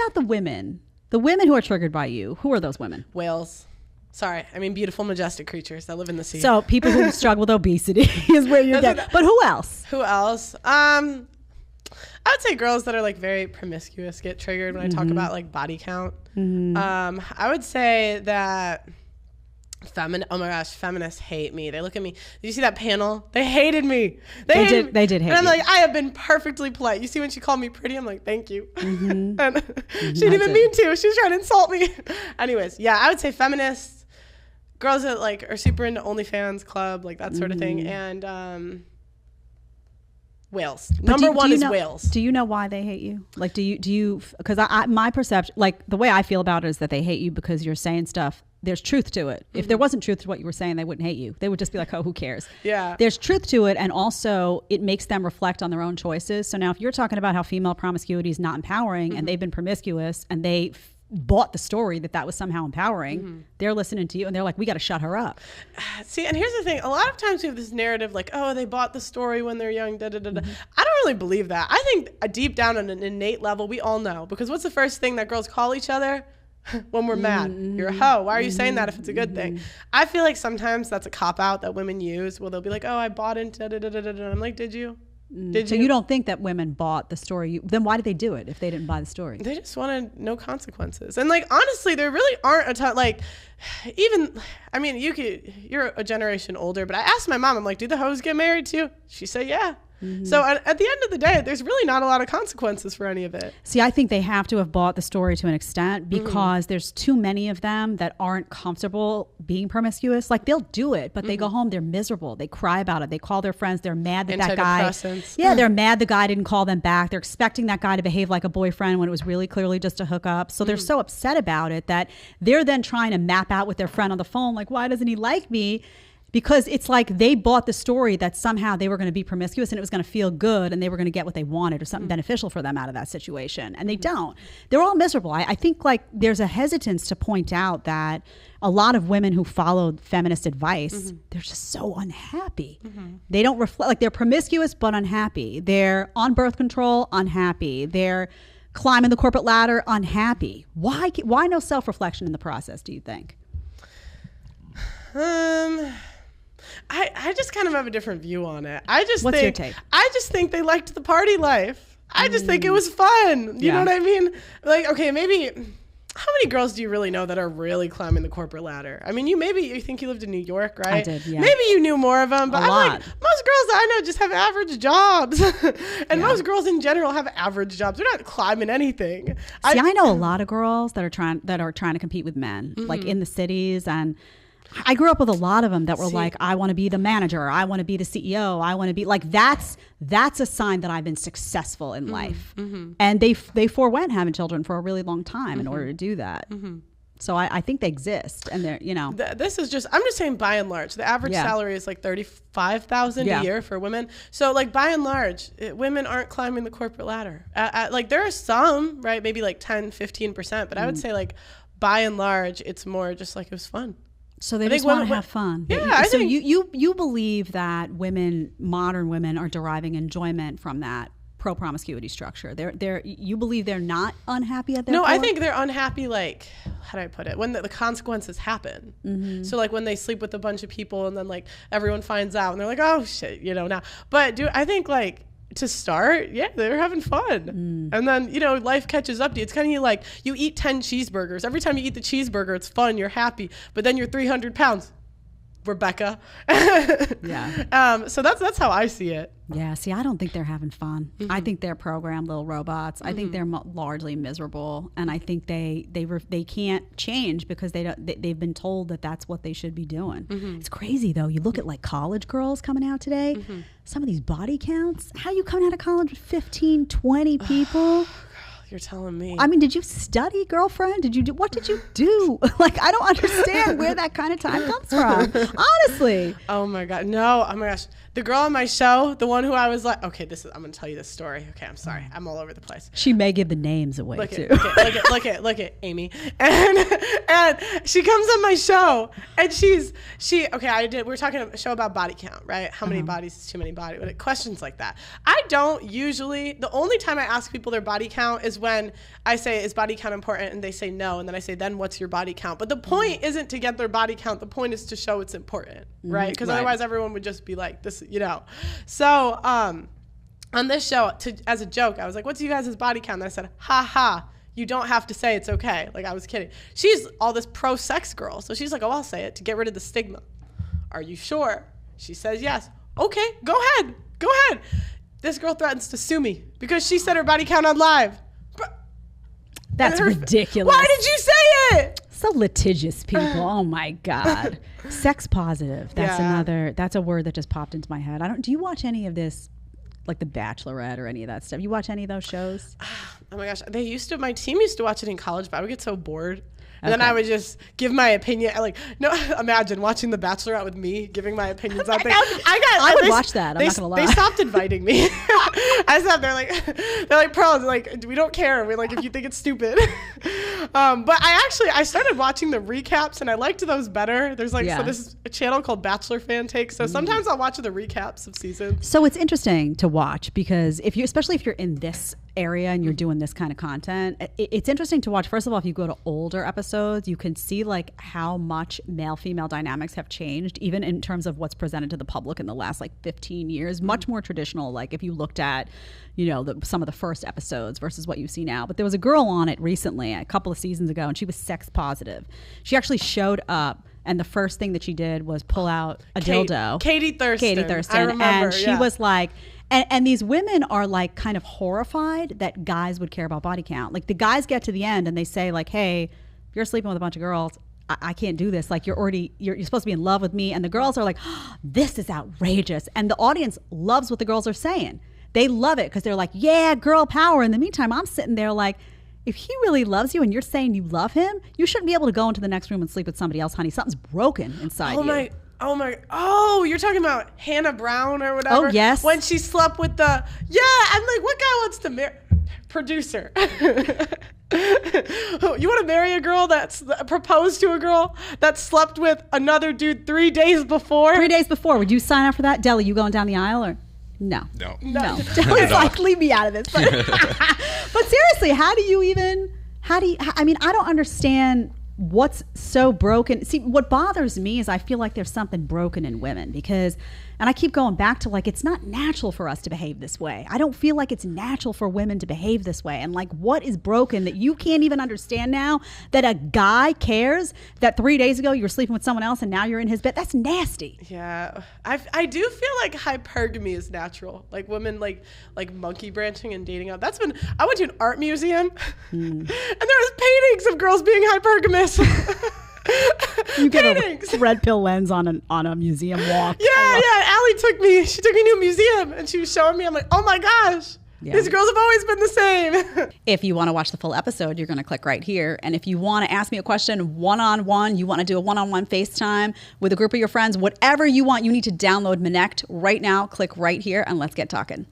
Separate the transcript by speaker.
Speaker 1: about the women? The women who are triggered by you, who are those women?
Speaker 2: Whales. Sorry, I mean beautiful, majestic creatures that live in the sea.
Speaker 1: So people who struggle with obesity is where you're getting. But who else?
Speaker 2: Who else? I would say girls that are like very promiscuous get triggered when I talk about like body count. I would say that oh my gosh, feminists hate me. They look at me. Did you see that panel? They hated me. They did hate
Speaker 1: and
Speaker 2: I'm
Speaker 1: you.
Speaker 2: like, I have been perfectly polite. You see when she called me pretty, I'm like, thank you. And she didn't even mean to. She was trying to insult me. Anyways, yeah, I would say feminists, girls that like are super into OnlyFans club, like that sort of thing, and whales. Number one is whales.
Speaker 1: Do you know why they hate you? Like, do you? Because my perception, like the way I feel about it, is that they hate you because you're saying stuff. There's truth to it. If there wasn't truth to what you were saying, they wouldn't hate you. They would just be like, oh, who cares?
Speaker 2: Yeah.
Speaker 1: There's truth to it. And also it makes them reflect on their own choices. So now if you're talking about how female promiscuity is not empowering and they've been promiscuous and they bought the story that was somehow empowering, they're listening to you and they're like, we got to shut her up.
Speaker 2: See, and here's the thing. A lot of times we have this narrative like, oh, they bought the story when they're young, I don't really believe that. I think deep down on an innate level, we all know. Because what's the first thing that girls call each other? When we're mad, you're a hoe. Why are you saying that if it's a good thing? I feel like sometimes that's a cop-out that women use. Well, they'll be like, oh, I bought into and I'm like, did you?
Speaker 1: So you don't think that women bought the story? Then why did they do it if they didn't buy the story?
Speaker 2: They just wanted no consequences. And like, honestly, there really aren't a ton, like, even, I mean, you're a generation older, but I asked my mom, I'm like, do the hoes get married too? She said, yeah. So at the end of the day, there's really not a lot of consequences for any of it.
Speaker 1: See, I think they have to have bought the story to an extent because there's too many of them that aren't comfortable being promiscuous. Like they'll do it, but they go home, they're miserable. They cry about it. They call their friends. They're mad that guy. Yeah, they're mad the guy didn't call them back. They're expecting that guy to behave like a boyfriend when it was really clearly just a hookup. So they're so upset about it that they're then trying to map out with their friend on the phone, like, why doesn't he like me? Because it's like they bought the story that somehow they were going to be promiscuous and it was going to feel good and they were going to get what they wanted or something beneficial for them out of that situation. And they don't. They're all miserable. I think like there's a hesitance to point out that a lot of women who followed feminist advice, they're just so unhappy. They don't reflect, like they're promiscuous but unhappy. They're on birth control, unhappy. They're climbing the corporate ladder, unhappy. Why no self-reflection in the process, do you think?
Speaker 2: I just kind of have a different view on it.
Speaker 1: What's your take?
Speaker 2: I just think they liked the party life. I just think it was fun. You know what I mean? Like, okay, maybe how many girls do you really know that are really climbing the corporate ladder? I mean, you think you lived in New York, right?
Speaker 1: I did, yeah.
Speaker 2: Maybe you knew more of them, but I'm
Speaker 1: lot.
Speaker 2: like, most girls I know just have average jobs. And most girls in general have average jobs. They're not climbing anything.
Speaker 1: See, I know a lot of girls that are trying to compete with men, like in the cities, and I grew up with a lot of them that were like, I want to be the manager. I want to be the CEO. I want to be like, that's a sign that I've been successful in life. And they forewent having children for a really long time in order to do that. So I think they exist and they're,
Speaker 2: this is just, I'm just saying by and large, the average salary is like $35,000 a year for women. So like by and large, women aren't climbing the corporate ladder. Like there are some, right? Maybe like 10, 15%, but I would say like by and large, it's more just like it was fun.
Speaker 1: So they just want to have fun.
Speaker 2: Yeah.
Speaker 1: So you believe that modern women are deriving enjoyment from that pro-promiscuity structure. You believe they're not unhappy at their core?
Speaker 2: I think they're unhappy, like, how do I put it? When the consequences happen. So like when they sleep with a bunch of people and then like everyone finds out and they're like, oh shit, now. But I think like, to start, they're having fun. And then, life catches up to you. It's kind of like you eat 10 cheeseburgers. Every time you eat the cheeseburger, it's fun, you're happy. But then you're 300 pounds, Rebecca. So that's how I see it.
Speaker 1: Yeah, see, I don't think they're having fun. I think they're programmed little robots. I think they're largely miserable, and I think they can't change because they've been told that that's what they should be doing. It's crazy though. You look at like college girls coming out today. Some of these body counts. How you coming out of college with 15, 20 people?
Speaker 2: You're telling me.
Speaker 1: I mean, did you study, girlfriend? What did you do? Like, I don't understand where that kind of time comes from. Honestly.
Speaker 2: Oh my God. No. Oh my gosh. the girl on my show, the one who I was like, okay, I'm going to tell you this story. Okay, I'm sorry. I'm all over the place.
Speaker 1: She may give the names away too.
Speaker 2: Look at Amy. And she comes on my show and we were talking a show about body count, right? How many bodies is too many bodies? Questions like that. I don't usually, the only time I ask people their body count is when I say, is body count important? And they say no. And then I say, then what's your body count? But the point isn't to get their body count. The point is to show it's important, right? Because otherwise everyone would just be like, this, So on this show, as a joke, I was like, what's you guys' body count? And I said, ha ha, you don't have to say it's okay. Like, I was kidding. She's all this pro-sex girl. So she's like, oh, I'll say it to get rid of the stigma. Are you sure? She says yes. Okay, go ahead. This girl threatens to sue me because she said her body count on live.
Speaker 1: That's ridiculous.
Speaker 2: Why did you say it?
Speaker 1: So litigious people. Oh my God. Sex positive. That's a word that just popped into my head. Do you watch any of this, like The Bachelorette or any of that stuff? You watch any of those shows?
Speaker 2: Oh my gosh. My team used to watch it in college, but I would get so bored. And then I would just give my opinion. Imagine watching The Bachelorette with me giving my opinions on things.
Speaker 1: I would watch that. I'm not gonna lie.
Speaker 2: They stopped inviting me. I sat there they're like pros. Like, we don't care. We're like, if you think it's stupid. But I started watching the recaps and I liked those better. There's so this is a channel called Bachelor Fan Takes. So sometimes I'll watch the recaps of seasons.
Speaker 1: So it's interesting to watch because especially if you're in this area and you're doing this kind of content, it's interesting to watch. First of all, if you go to older episodes, you can see like how much male-female dynamics have changed, even in terms of what's presented to the public in the last 15 years. Much more traditional. Like if you looked at, some of the first episodes versus what you see now. But there was a girl on it recently, a couple of seasons ago, and she was sex positive. She actually showed up. And the first thing that she did was pull out a dildo. Katie Thurston.
Speaker 2: I remember,
Speaker 1: and she was like, and these women are like kind of horrified that guys would care about body count. Like the guys get to the end and they say like, hey, if you're sleeping with a bunch of girls, I can't do this. Like you're supposed to be in love with me. And the girls are like, oh, this is outrageous. And the audience loves what the girls are saying. They love it because they're like, yeah, girl power. In the meantime, I'm sitting there like, if he really loves you and you're saying you love him, you shouldn't be able to go into the next room and sleep with somebody else, honey. Something's broken inside you.
Speaker 2: Oh, you're talking about Hannah Brown or whatever?
Speaker 1: Oh, yes.
Speaker 2: When she slept with I'm like, what guy wants to marry? Producer. You want to marry a girl that's proposed to a girl that slept with another dude 3 days before?
Speaker 1: 3 days before. Would you sign up for that? Deli, you going down the aisle or? No. Deli's like, leave me out of this. But seriously, I don't understand what's so broken. See, what bothers me is I feel like there's something broken in women and I keep going back to like, it's not natural for us to behave this way. I don't feel like it's natural for women to behave this way. And like, what is broken that you can't even understand now that a guy cares that 3 days ago you were sleeping with someone else and now you're in his bed? That's nasty.
Speaker 2: Yeah. I do feel like hypergamy is natural. Like women like monkey branching and dating up. I went to an art museum and there was paintings of girls being hypergamous.
Speaker 1: You get a red pill lens on a museum walk.
Speaker 2: Yeah. Allie took me to a museum and she was showing me. I'm like, oh my gosh. Yeah. These girls have always been the same.
Speaker 1: If you want to watch the full episode, you're going to click right here. And if you want to ask me a question one-on-one, you want to do a one-on-one FaceTime with a group of your friends, whatever you want, you need to download Connect right now. Click right here and let's get talking.